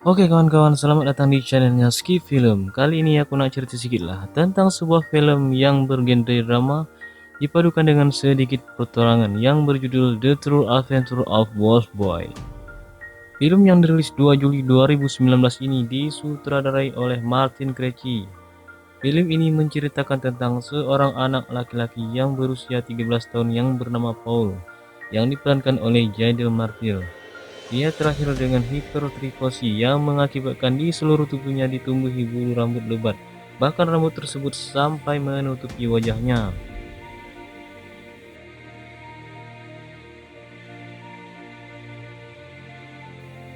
Oke kawan-kawan, selamat datang di channelnya Skip Film. Kali ini aku nak cerita sedikit lah tentang sebuah film yang bergenre drama dipadukan dengan sedikit petualangan yang berjudul The True Adventure of Wolf Boy. Film yang dirilis 2 Juli 2019 ini disutradarai oleh Martin Krejci. Film ini menceritakan tentang seorang anak laki-laki yang berusia 13 tahun yang bernama Paul, yang diperankan oleh Jadel Martyr. Ia terlahir dengan hipertrifosi yang mengakibatkan di seluruh tubuhnya ditumbuhi bulu rambut lebat, bahkan rambut tersebut sampai menutupi wajahnya.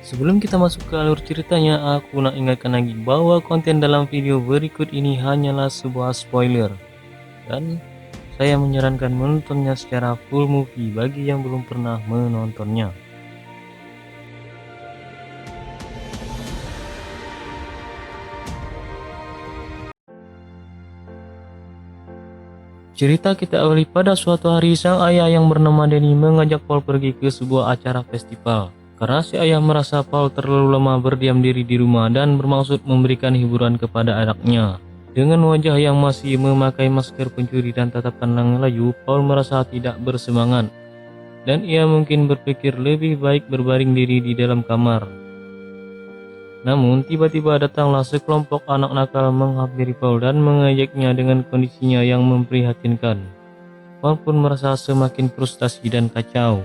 Sebelum kita masuk ke alur ceritanya, aku nak ingatkan lagi bahwa konten dalam video berikut ini hanyalah sebuah spoiler, dan saya menyarankan menontonnya secara full movie bagi yang belum pernah menontonnya. Cerita kita awali pada suatu hari sang ayah yang bernama Denny mengajak Paul pergi ke sebuah acara festival. Karena si ayah merasa Paul terlalu lama berdiam diri di rumah dan bermaksud memberikan hiburan kepada anaknya. Dengan wajah yang masih memakai masker pencuri dan tatapan yang layu, Paul merasa tidak bersemangat. Dan ia mungkin berpikir lebih baik berbaring diri di dalam kamar. Namun tiba-tiba datanglah sekelompok anak nakal menghampiri Paul dan mengajaknya dengan kondisinya yang memprihatinkan. Paul pun merasa semakin frustasi dan kacau.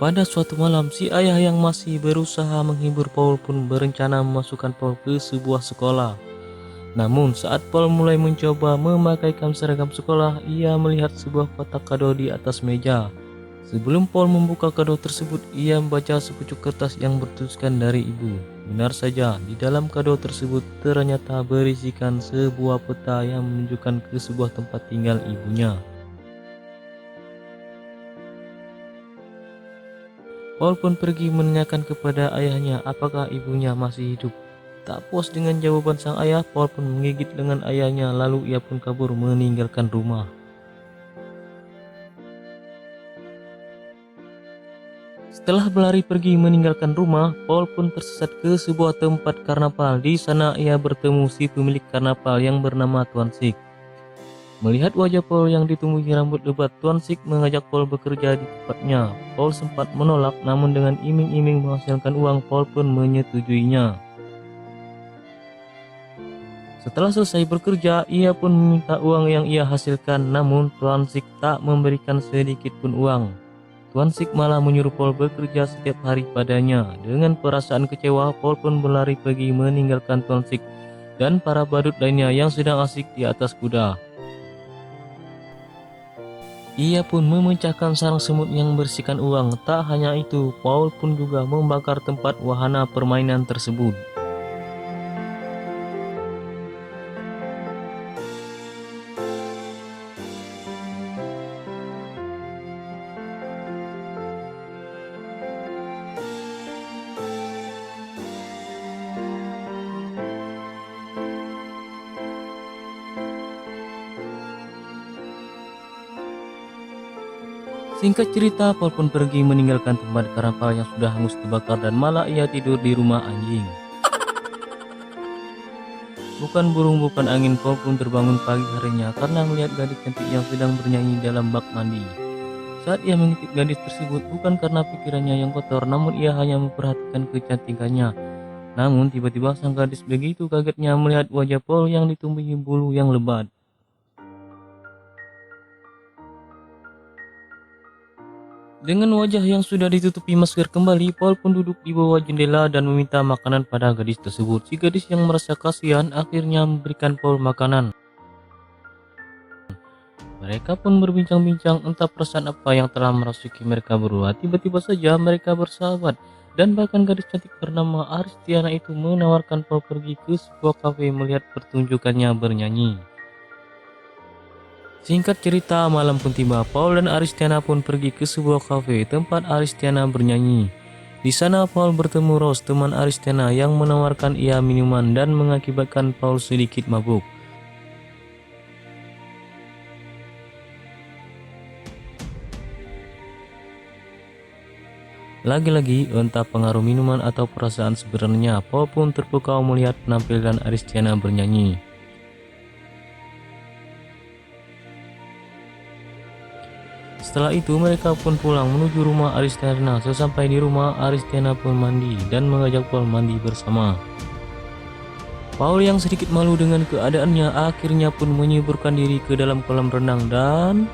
Pada suatu malam, si ayah yang masih berusaha menghibur Paul pun berencana memasukkan Paul ke sebuah sekolah. Namun saat Paul mulai mencoba memakaikan seragam sekolah, ia melihat sebuah kotak kado di atas meja. Sebelum Paul membuka kado tersebut, ia membaca sepucuk kertas yang bertuliskan dari ibu. Benar saja, di dalam kado tersebut ternyata berisikan sebuah peta yang menunjukkan ke sebuah tempat tinggal ibunya. Paul pun pergi menanyakan kepada ayahnya apakah ibunya masih hidup. Tak puas dengan jawaban sang ayah, Paul pun menggigit lengan ayahnya lalu ia pun kabur meninggalkan rumah. Setelah berlari pergi meninggalkan rumah, Paul pun tersesat ke sebuah tempat karnaval. Di sana ia bertemu si pemilik karnaval yang bernama Tuan Sik. Melihat wajah Paul yang ditumbuhi rambut lebat, Tuan Sik mengajak Paul bekerja di tempatnya. Paul sempat menolak, namun dengan iming-iming menghasilkan uang, Paul pun menyetujuinya. Setelah selesai bekerja, ia pun meminta uang yang ia hasilkan, namun Tuan Sik tak memberikan sedikit pun uang. Tuan Sik malah menyuruh Paul bekerja setiap hari padanya. Dengan perasaan kecewa, Paul pun berlari pergi meninggalkan Tuan Sik dan para badut lainnya yang sedang asik di atas kuda. Ia pun memecahkan sarang semut yang berisikan uang. Tak hanya itu, Paul pun juga membakar tempat wahana permainan tersebut. Singkat cerita, Paul pun pergi meninggalkan tempat karnaval yang sudah hangus terbakar dan malah ia tidur di rumah anjing. Bukan burung, bukan angin, Paul pun terbangun pagi harinya karena melihat gadis cantik yang sedang bernyanyi dalam bak mandi. Saat ia mengintip gadis tersebut, bukan karena pikirannya yang kotor, namun ia hanya memperhatikan kecantikannya. Namun tiba-tiba sang gadis begitu kagetnya melihat wajah Paul yang ditumbuhi bulu yang lebat. Dengan wajah yang sudah ditutupi masker kembali, Paul pun duduk di bawah jendela dan meminta makanan pada gadis tersebut. Si gadis yang merasa kasihan akhirnya memberikan Paul makanan. Mereka pun berbincang-bincang entah perasaan apa yang telah merasuki mereka berdua. Tiba-tiba saja mereka bersahabat dan bahkan gadis cantik bernama Aristiana itu menawarkan Paul pergi ke sebuah kafe melihat pertunjukannya bernyanyi. Singkat cerita, malam pun tiba. Paul dan Aristiana pun pergi ke sebuah kafe tempat Aristiana bernyanyi. Di sana Paul bertemu Rose, teman Aristiana, yang menawarkan ia minuman dan mengakibatkan Paul sedikit mabuk. Lagi-lagi, entah pengaruh minuman atau perasaan sebenarnya, Paul pun terpukau melihat penampilan Aristiana bernyanyi. Setelah itu mereka pun pulang menuju rumah Aristiana. Sesampai di rumah, Aristiana pun mandi dan mengajak Paul mandi bersama. Paul yang sedikit malu dengan keadaannya akhirnya pun menyeburkan diri ke dalam kolam renang dan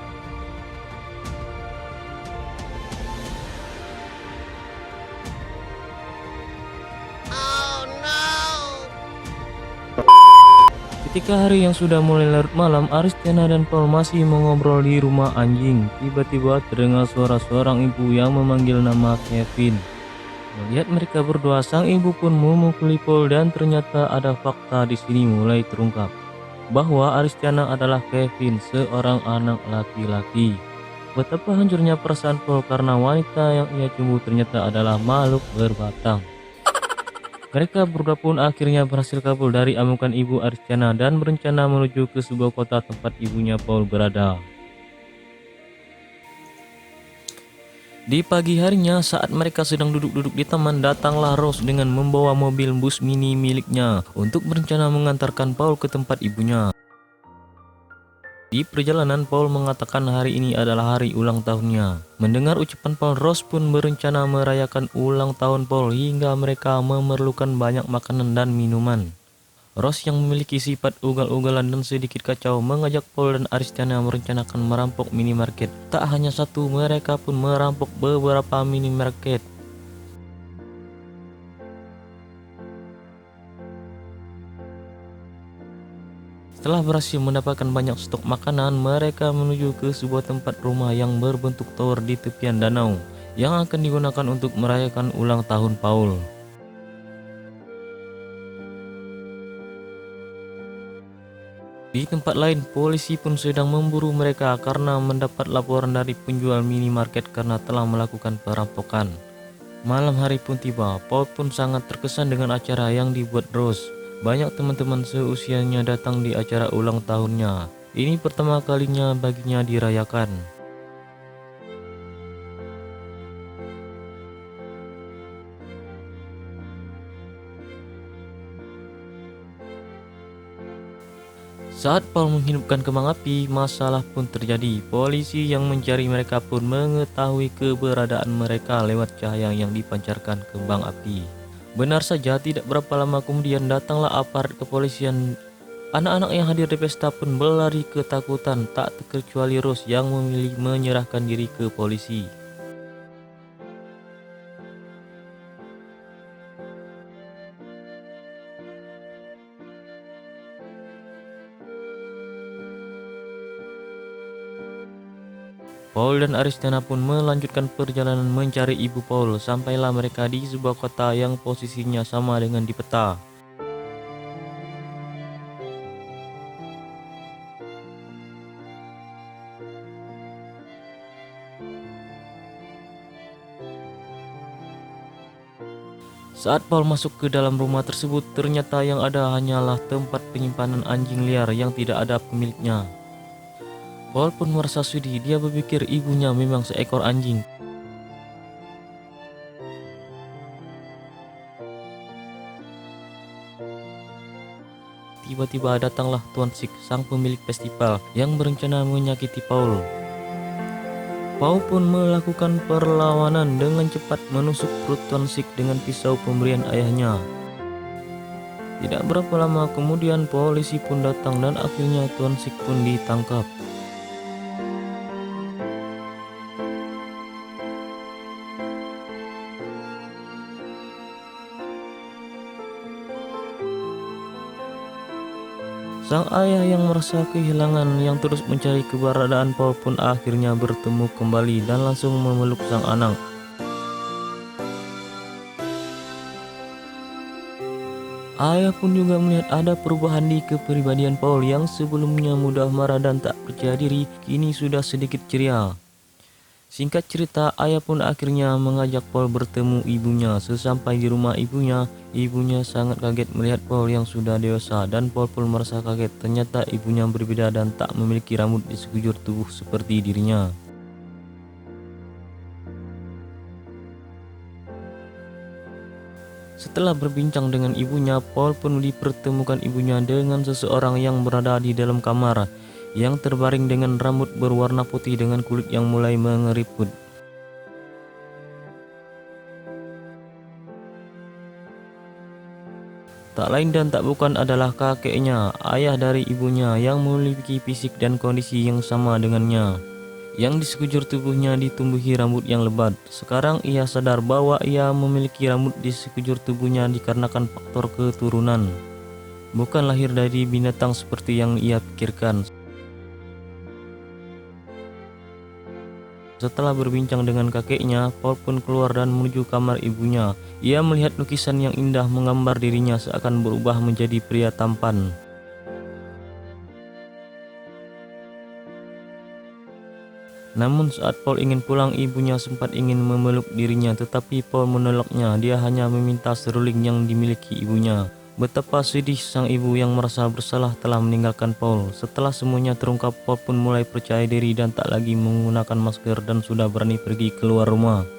ketika hari yang sudah mulai larut malam, Aristiana dan Paul masih mengobrol di rumah anjing. Tiba-tiba terdengar suara seorang ibu yang memanggil nama Kevin. Melihat mereka berdua, sang ibu pun memukuli Paul dan ternyata ada fakta di sini mulai terungkap bahwa Aristiana adalah Kevin, seorang anak laki-laki. Betapa hancurnya perasaan Paul karena wanita yang ia cumbu ternyata adalah makhluk berbatang. Mereka berdua pun akhirnya berhasil kabur dari amukan ibu Aristiana dan berencana menuju ke sebuah kota tempat ibunya Paul berada. Di pagi harinya, saat mereka sedang duduk-duduk di taman, datanglah Rose dengan membawa mobil bus mini miliknya untuk berencana mengantarkan Paul ke tempat ibunya. Di perjalanan, Paul mengatakan hari ini adalah hari ulang tahunnya. Mendengar ucapan Paul, Rose pun berencana merayakan ulang tahun Paul hingga mereka memerlukan banyak makanan dan minuman. Rose yang memiliki sifat ugal-ugalan dan sedikit kacau mengajak Paul dan Aristiana merencanakan merampok minimarket. Tak hanya satu, mereka pun merampok beberapa minimarket. Setelah berhasil mendapatkan banyak stok makanan, mereka menuju ke sebuah tempat rumah yang berbentuk tower di tepian danau yang akan digunakan untuk merayakan ulang tahun Paul. Di tempat lain, polisi pun sedang memburu mereka karena mendapat laporan dari penjual minimarket karena telah melakukan perampokan. Malam hari pun tiba, Paul pun sangat terkesan dengan acara yang dibuat Rose. Banyak teman-teman seusianya datang di acara ulang tahunnya. Ini pertama kalinya baginya dirayakan. Saat Paul menghidupkan kembang api, masalah pun terjadi. Polisi yang mencari mereka pun mengetahui keberadaan mereka lewat cahaya yang dipancarkan kembang api. Benar saja, tidak berapa lama kemudian datanglah aparat kepolisian. Anak-anak yang hadir di pesta pun berlari ketakutan, tak terkecuali Rose yang memilih menyerahkan diri ke polisi. Paul dan Aristiana pun melanjutkan perjalanan mencari ibu Paul. Sampailah mereka di sebuah kota yang posisinya sama dengan di peta. Saat Paul masuk ke dalam rumah tersebut, ternyata yang ada hanyalah tempat penyimpanan anjing liar yang tidak ada pemiliknya. Paul pun merasa sedih, dia berpikir ibunya memang seekor anjing. Tiba-tiba datanglah Tuan Sik, sang pemilik festival, yang berencana menyakiti Paul. Paul pun melakukan perlawanan dengan cepat menusuk perut Tuan Sik dengan pisau pemberian ayahnya. Tidak berapa lama kemudian polisi pun datang dan akhirnya Tuan Sik pun ditangkap. Sang ayah yang merasa kehilangan yang terus mencari keberadaan Paul pun akhirnya bertemu kembali dan langsung memeluk sang anak. Ayah pun juga melihat ada perubahan di kepribadian Paul yang sebelumnya mudah marah dan tak percaya diri, kini sudah sedikit ceria. Singkat cerita, ayah pun akhirnya mengajak Paul bertemu ibunya. Sesampai di rumah ibunya sangat kaget melihat Paul yang sudah dewasa dan Paul pun merasa kaget. Ternyata ibunya berbeda dan tak memiliki rambut di sekujur tubuh seperti dirinya. Setelah berbincang dengan ibunya, Paul pun dipertemukan ibunya dengan seseorang yang berada di dalam kamar, yang terbaring dengan rambut berwarna putih dengan kulit yang mulai mengeriput. Tak lain dan tak bukan adalah kakeknya, ayah dari ibunya yang memiliki fisik dan kondisi yang sama dengannya. Yang di sekujur tubuhnya ditumbuhi rambut yang lebat. Sekarang ia sadar bahwa ia memiliki rambut di sekujur tubuhnya dikarenakan faktor keturunan, bukan lahir dari binatang seperti yang ia pikirkan. Setelah berbincang dengan kakeknya, Paul pun keluar dan menuju kamar ibunya. Ia melihat lukisan yang indah menggambar dirinya seakan berubah menjadi pria tampan. Namun saat Paul ingin pulang, ibunya sempat ingin memeluk dirinya, tetapi Paul menolaknya. Dia hanya meminta seruling yang dimiliki ibunya. Betapa sedih sang ibu yang merasa bersalah telah meninggalkan Paul. Setelah semuanya terungkap, Paul pun mulai percaya diri dan tak lagi menggunakan masker dan sudah berani pergi keluar rumah.